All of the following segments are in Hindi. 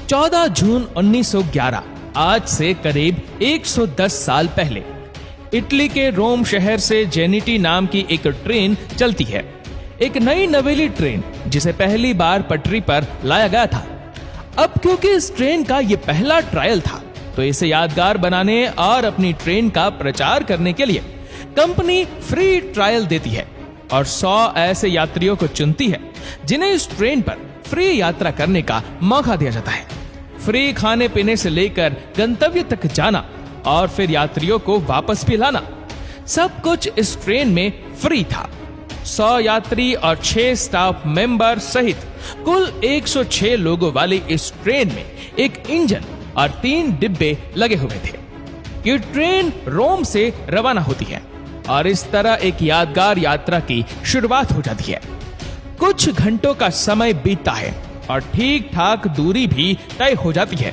14 जून 1911, आज से करीब 110 साल पहले इटली के रोम शहर से जेनिटी नाम की एक ट्रेन चलती है। एक नई नवेली ट्रेन जिसे पहली बार पटरी पर लाया गया था। अब क्योंकि इस ट्रेन का ये पहला ट्रायल था, तो इसे यादगार बनाने और अपनी ट्रेन का प्रचार करने के लिए कंपनी फ्री ट्रायल देती है और 100 ऐसे यात्रियों को चुनती है जिन्हें इस ट्रेन पर फ्री यात्रा करने का मौका दिया जाता है। फ्री खाने पीने से लेकर गंतव्य तक जाना और फिर यात्रियों को वापस भी लाना, सब कुछ इस ट्रेन में फ्री था। 100 यात्री और 6 स्टाफ मेंबर सहित कुल 106 लोगों वाली इस ट्रेन में एक इंजन और 3 डिब्बे लगे हुए थे। ये ट्रेन रोम से रवाना होती है और इस तरह एक यादगार यात्रा की शुरुआत हो जाती है। कुछ घंटों का समय बीतता है और ठीक ठाक दूरी भी तय हो जाती है।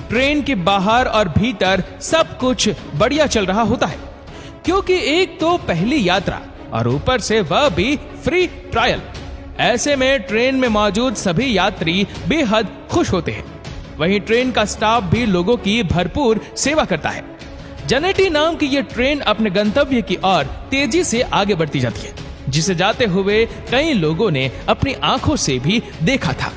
ट्रेन के बाहर और भीतर सब कुछ बढ़िया चल रहा होता है, क्योंकि एक तो पहली यात्रा और ऊपर से वह भी फ्री ट्रायल। ऐसे में ट्रेन में मौजूद सभी यात्री बेहद खुश होते हैं। वहीं ट्रेन का स्टाफ भी लोगों की भरपूर सेवा करता है। जेनेटी नाम की यह ट्रेन अपने गंतव्य की ओर तेजी से आगे बढ़ती जाती है, जिसे जाते हुए कई लोगों ने अपनी आंखों से भी देखा था।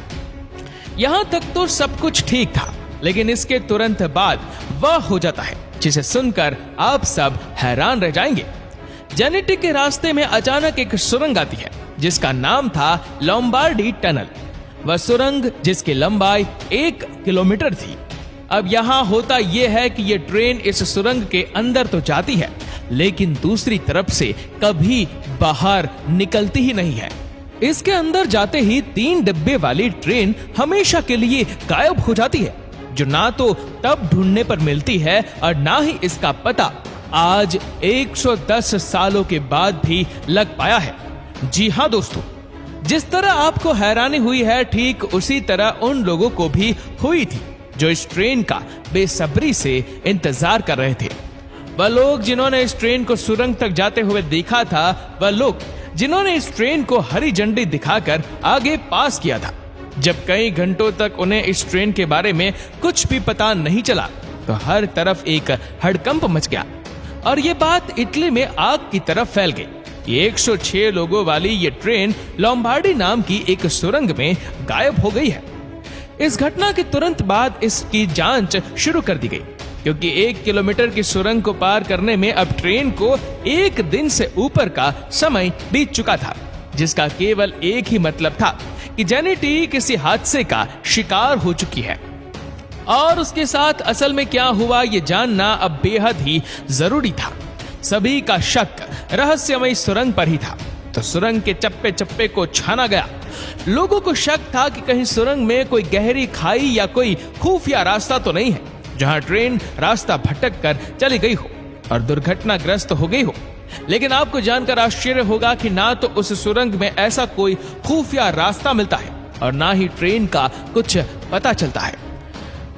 यहां तक तो सब कुछ ठीक था, लेकिन इसके तुरंत बाद वह हो जाता है जिसे सुनकर आप सब हैरान रह जाएंगे। जेनेटी के रास्ते में अचानक एक सुरंग आती है जिसका नाम था लोम्बार्डी टनल। वह सुरंग जिसकी लंबाई 1 किलोमीटर थी। अब यहाँ होता यह है कि यह ट्रेन इस सुरंग के अंदर तो जाती है, लेकिन दूसरी तरफ से कभी बाहर निकलती ही नहीं है। इसके अंदर जाते ही 3 डिब्बे वाली ट्रेन हमेशा के लिए गायब हो जाती है, जो ना तो तब ढूंढने पर मिलती है और ना ही इसका पता आज 110 सालों के बाद भी लग पाया है। जी हाँ दोस्तों, जिस तरह आपको हैरानी हुई है, ठीक उसी तरह उन लोगों को भी हुई थी जो इस ट्रेन का बेसब्री से इंतजार कर रहे थे। वह लोग जिन्होंने इस ट्रेन को सुरंग तक जाते हुए देखा था, वह लोग जिन्होंने इस ट्रेन को हरी झंडी दिखाकर आगे पास किया था। जब कई घंटों तक उन्हें इस ट्रेन के बारे में कुछ भी पता नहीं चला, तो हर तरफ एक हड़कंप मच गया और ये बात इटली में आग की तरफ फैल गई। ये 106 लोगों वाली ये ट्रेन लोम्बार्डी नाम की एक सुरंग में गायब हो गई है। इस घटना के तुरंत बाद इसकी जांच शुरू कर दी गई, क्योंकि 1 किलोमीटर की सुरंग को पार करने में अब ट्रेन को 1 दिन से ऊपर का समय बीत चुका था, जिसका केवल एक ही मतलब था कि जेनेटी किसी हादसे का शिकार हो चुकी है। और उसके साथ असल में क्या हुआ ये जानना अब बेहद ही जरूरी था। सभी का शक रहस्यमय सुरंग पर ही था, तो सुरंग के चप्पे चप्पे को छाना गया। लोगों को शक था कि कहीं सुरंग में कोई गहरी खाई या कोई खुफिया रास्ता तो नहीं है, जहां ट्रेन रास्ता भटक कर चली गई हो और दुर्घटनाग्रस्त हो गई हो। लेकिन आपको जानकर आश्चर्य होगा कि ना तो उस सुरंग में ऐसा कोई खुफिया रास्ता मिलता है और ना ही ट्रेन का कुछ पता चलता है।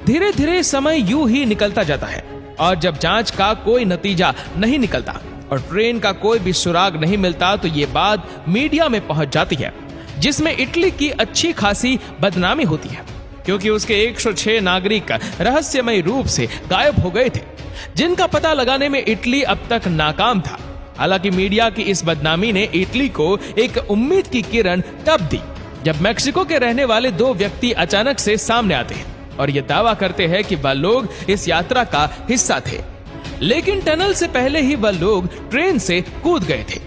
धीरे धीरे समय यूं ही निकलता जाता है और जब जांच का कोई नतीजा नहीं निकलता और ट्रेन का कोई भी सुराग नहीं मिलता, तो ये बात मीडिया में पहुंच जाती है, जिसमें इटली की अच्छी खासी बदनामी होती है, क्योंकि उसके 106 नागरिक रहस्यमय रूप से गायब हो गए थे, जिनका पता लगाने में इटली अब तक नाकाम था। हालांकि मीडिया की इस बदनामी ने इटली को एक उम्मीद की किरण तब दी, जब मेक्सिको के रहने वाले 2 व्यक्ति अचानक से सामने आते हैं और ये दावा करते हैं कि वह लोग इस यात्रा का हिस्सा थे, लेकिन टनल से पहले ही वह लोग ट्रेन से कूद गए थे।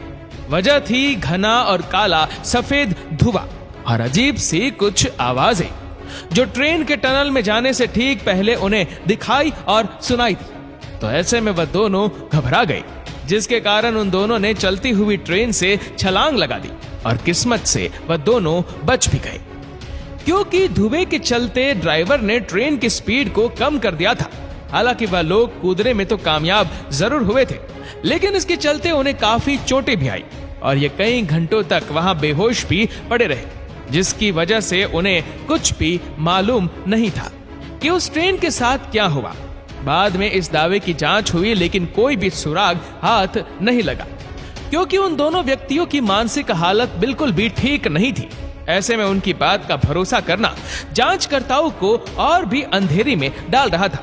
वजह थी घना और काला सफेद धुआं और अजीब सी कुछ आवाजें, जो ट्रेन के टनल में जाने से ठीक पहले उन्हें दिखाई और सुनाई दी। तो ऐसे में वह दोनों घबरा गए, जिसके कारण उन दोनों ने चलती हुई ट्रेन से छलांग लगा दी और किस्मत से वह दोनों बच भी गए, क्योंकि धुएं के चलते ड्राइवर ने ट्रेन की स्पीड को कम कर दिया था। हालांकि वह लोग कूदने में तो कामयाब जरूर हुए थे, लेकिन इसके चलते उन्हें काफी चोटें भी आई और ये कई घंटों तक वहां बेहोश भी पड़े रहे, जिसकी वजह से उन्हें कुछ भी मालूम नहीं था कि उस ट्रेन के साथ क्या हुआ। बाद में इस दावे की जांच हुई, लेकिन कोई भी सुराग हाथ नहीं लगा, क्योंकि उन दोनों व्यक्तियों की मानसिक हालत बिल्कुल भी ठीक नहीं थी। ऐसे में उनकी बात का भरोसा करना जांचकर्ताओं को और भी अंधेरी में डाल रहा था।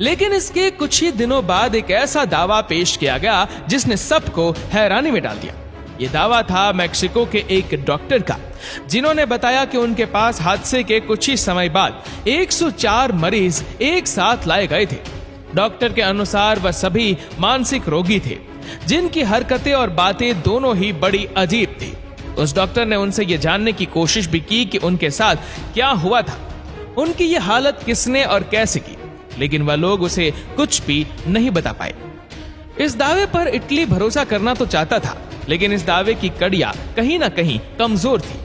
लेकिन इसके कुछ ही दिनों बाद एक ऐसा दावा पेश किया गया जिसने सबको हैरानी में डाल दिया। ये दावा था मेक्सिको के एक डॉक्टर का, जिन्होंने बताया कि उनके पास हादसे के कुछ ही समय बाद 104 मरीज एक साथ लाए गए थे। डॉक्टर के अनुसार वह सभी मानसिक रोगी थे, जिनकी हरकतें और बातें दोनों ही बड़ी अजीब थी। उस डॉक्टर ने उनसे यह जानने की कोशिश भी की कि उनके साथ क्या हुआ था, उनकी ये हालत किसने और कैसे की, लेकिन वह लोग उसे कुछ भी नहीं बता पाए। इस दावे पर इटली भरोसा करना तो चाहता था, लेकिन इस दावे की कड़ियां कहीं ना कहीं कमजोर थी।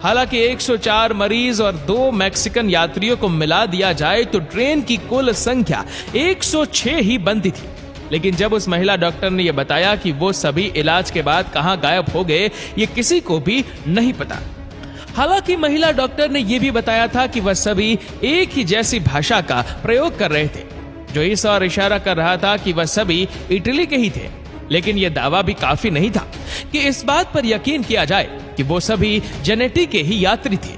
हालांकि 104 मरीज और 2 मैक्सिकन यात्रियों को मिला दिया जाए तो ट्रेन की कुल संख्या 106 ही बनती थी। लेकिन जब उस महिला डॉक्टर ने यह बताया कि वो सभी इलाज के बाद कहां गायब हो गए, ये किसी को भी नहीं पता। हालांकि महिला डॉक्टर ने यह भी बताया था कि वह सभी एक ही जैसी भाषा का प्रयोग कर रहे थे, जो इस और इशारा कर रहा था कि वह सभी इटली के ही थे। लेकिन यह दावा भी काफी नहीं था कि इस बात पर यकीन किया जाए कि वो सभी जेनेटी के ही यात्री थे,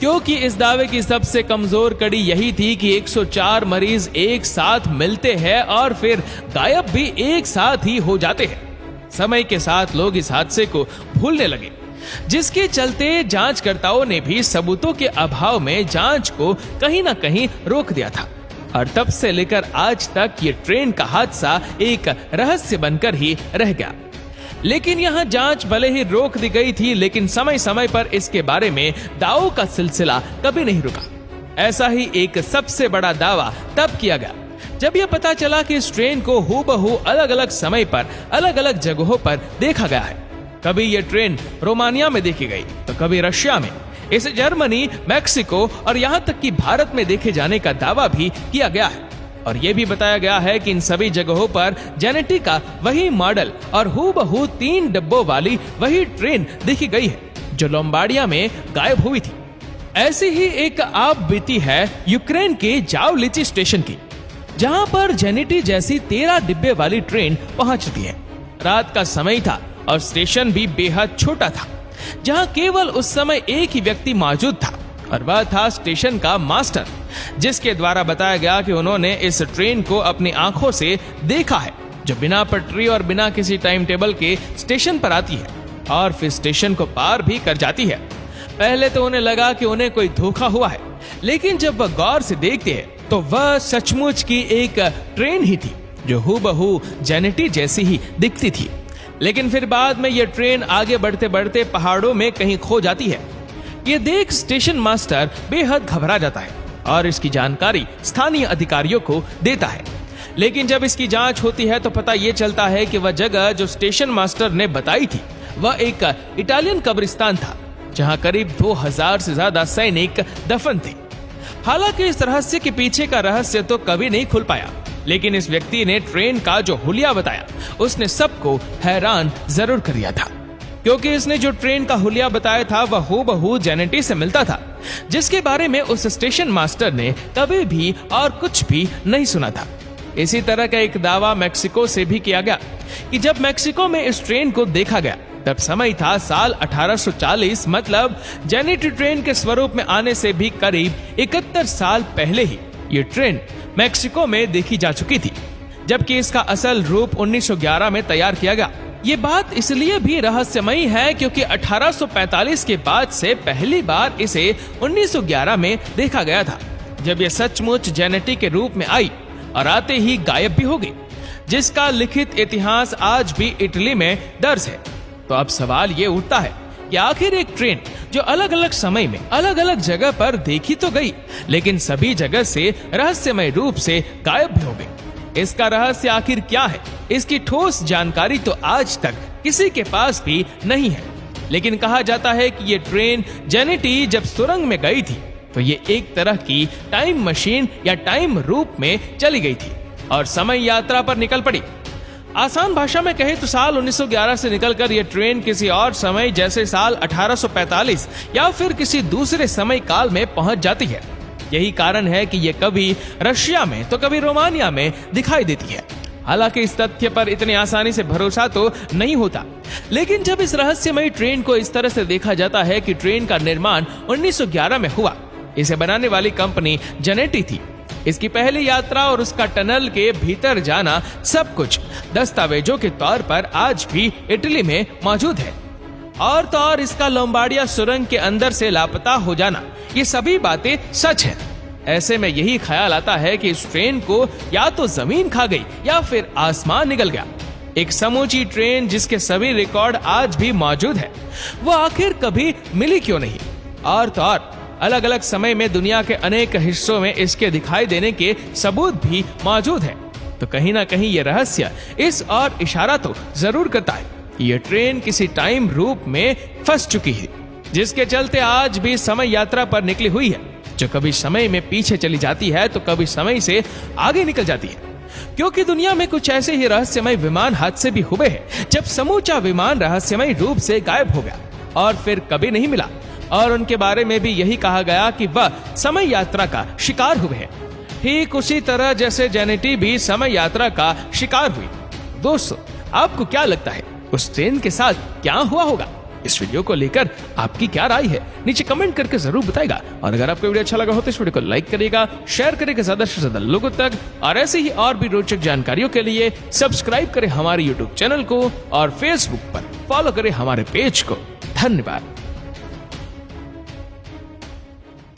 क्योंकि इस दावे की सबसे कमजोर कड़ी यही थी कि 104 मरीज एक साथ मिलते हैं और फिर गायब भी एक साथ ही हो जाते हैं। समय के साथ लोग इस हादसे को भूलने लगे, जिसके चलते जांचकर्ताओं ने भी सबूतों के अभाव में जांच को कहीं ना कहीं रोक दिया था। और तब से लेकर आज तक ये ट्रेन का हादसा एक रहस्य बनकर ही रह गया। लेकिन यहाँ जांच भले ही रोक दी गई थी, लेकिन समय समय पर इसके बारे में दावों का सिलसिला कभी नहीं रुका। ऐसा ही एक सबसे बड़ा दावा तब किया गया जब यह पता चला कि इस ट्रेन को हूबहू अलग अलग समय पर अलग अलग जगहों पर देखा गया है। कभी यह ट्रेन रोमानिया में देखी गई, तो कभी रशिया में, इसे जर्मनी, मैक्सिको और यहाँ तक कि भारत में देखे जाने का दावा भी किया गया है। और यह भी बताया गया है कि इन सभी जगहों पर जेनेटी का वही मॉडल और हूबहू 3 डिब्बों वाली वही ट्रेन देखी गई है, जो लोम्बार्डिया में गायब हुई थी। ऐसी ही एक आप बीती है यूक्रेन के जावलिची स्टेशन की, जहां पर जेनेटी जैसी 13 डिब्बे वाली ट्रेन पहुंच चुकी है। रात का समय था और स्टेशन भी बेहद छोटा था, जहां केवल उस समय एक ही व्यक्ति मौजूद था, और वह था स्टेशन का मास्टर, जिसके द्वारा बताया गया कि उन्होंने इस ट्रेन को अपनी आंखों से देखा है, जो बिना पटरी और बिना किसी टाइम टेबल के स्टेशन पर आती है और फिर स्टेशन को पार भी कर जाती है। पहले तो उन्हें लगा कि उन्हें कोई धोखा हुआ है, लेकिन जब वह गौर से देखते हैं तो वह सचमुच की एक ट्रेन ही थी, जो हूबहू जेनेटी जैसी ही दिखती थी। लेकिन फिर बाद में यह ट्रेन आगे बढ़ते बढ़ते पहाड़ों में कहीं खो जाती है। ये देख स्टेशन मास्टर बेहद घबरा जाता है और इसकी जानकारी स्थानीय अधिकारियों को देता है। लेकिन जब इसकी जांच होती है तो पता ये चलता है कि वह जगह जो स्टेशन मास्टर ने बताई थी, वह एक इटालियन कब्रिस्तान था, जहां करीब 2000 से ज्यादा सैनिक दफन थे। हालांकि इस रहस्य के पीछे का रहस्य तो कभी नहीं खुल पाया, लेकिन इस व्यक्ति ने ट्रेन का जो हुलिया बताया, उसने सबको हैरान जरूर कर दिया था, क्योंकि इसने जो ट्रेन का हुलिया बताया था वह हूबहू जेनेटी से मिलता था, जिसके बारे में उस स्टेशन मास्टर ने कभी भी और कुछ भी नहीं सुना था। इसी तरह का एक दावा मेक्सिको से भी किया गया कि जब मेक्सिको में इस ट्रेन को देखा गया, तब समय था साल 1840, मतलब जेनेटी ट्रेन के स्वरूप में आने से भी करीब 71 साल पहले ही ये ट्रेन मेक्सिको में देखी जा चुकी थी, जबकि इसका असल रूप 1911 में तैयार किया गया। ये बात इसलिए भी रहस्यमयी है क्योंकि 1845 के बाद से पहली बार इसे 1911 में देखा गया था, जब यह सचमुच जेनेटी के रूप में आई और आते ही गायब भी हो गई, जिसका लिखित इतिहास आज भी इटली में दर्ज है। तो अब सवाल ये उठता है कि आखिर एक ट्रेन जो अलग अलग समय में अलग अलग जगह पर देखी तो गई, लेकिन सभी जगह से रहस्यमय रूप से गायब भी हो गई, इसका रहस्य आखिर क्या है? इसकी ठोस जानकारी तो आज तक किसी के पास भी नहीं है। लेकिन कहा जाता है कि ये ट्रेन जेनेटी जब सुरंग में गई थी तो ये एक तरह की टाइम मशीन या टाइम रूप में चली गई थी और समय यात्रा पर निकल पड़ी। आसान भाषा में कहें तो साल 1911 से निकलकर यह ट्रेन किसी और समय जैसे साल 1845 या फिर किसी दूसरे समय काल में पहुंच जाती है। यही कारण है कि यह कभी रशिया में तो कभी रोमानिया में दिखाई देती है। हालांकि इस तथ्य पर इतनी आसानी से भरोसा तो नहीं होता, लेकिन जब इस रहस्यमयी ट्रेन को इस तरह से देखा जाता है कि ट्रेन का निर्माण 1911 में हुआ। इसे बनाने वाली कंपनी जेनेटी थी। इसकी पहली यात्रा और उसका टनल के भीतर जाना सब कुछ दस्तावेजों के तौर पर आज भी इटली में मौजूद है। और तो और इसका लोम्बार्डिया सुरंग के अंदर से लापता हो जाना, ये सभी बातें सच है। ऐसे में यही ख्याल आता है कि इस ट्रेन को या तो जमीन खा गई या फिर आसमान निगल गया। एक समूची ट्रेन जिसके सभी रिकॉर्ड आज भी मौजूद है, वो आखिर कभी मिली क्यों नहीं? और तो और अलग अलग समय में दुनिया के अनेक हिस्सों में इसके दिखाई देने के सबूत भी मौजूद है। तो कहीं ना कहीं ये रहस्य इस और इशारा तो जरूर करता है कि ये ट्रेन किसी टाइम रूप में फंस चुकी है, जिसके चलते आज भी समय यात्रा पर निकली हुई है, जो कभी समय में पीछे चली जाती है तो कभी समय से आगे निकल जाती है। क्योंकि दुनिया में कुछ ऐसे ही रहस्यमय विमान हादसे भी हुए हैं जब समूचा विमान रहस्यमय रूप से गायब हो गया और फिर कभी नहीं मिला, और उनके बारे में भी यही कहा गया कि वह समय यात्रा का शिकार हुए हैं। ठीक उसी तरह जैसे जेनेटी भी समय यात्रा का शिकार हुई। दोस्तों, आपको क्या लगता है उस ट्रेन के साथ क्या हुआ होगा? इस वीडियो को लेकर आपकी क्या राय है, नीचे कमेंट करके जरूर बताएगा। और अगर आपको वीडियो अच्छा लगा हो तो इस वीडियो को लाइक करिएगा, शेयर करिएगा ज्यादा से ज्यादा लोगों तक, और ऐसे ही और भी रोचक जानकारियों के लिए सब्सक्राइब करें हमारे यूट्यूब चैनल को और फेसबुक पर फॉलो करें हमारे पेज को। धन्यवाद।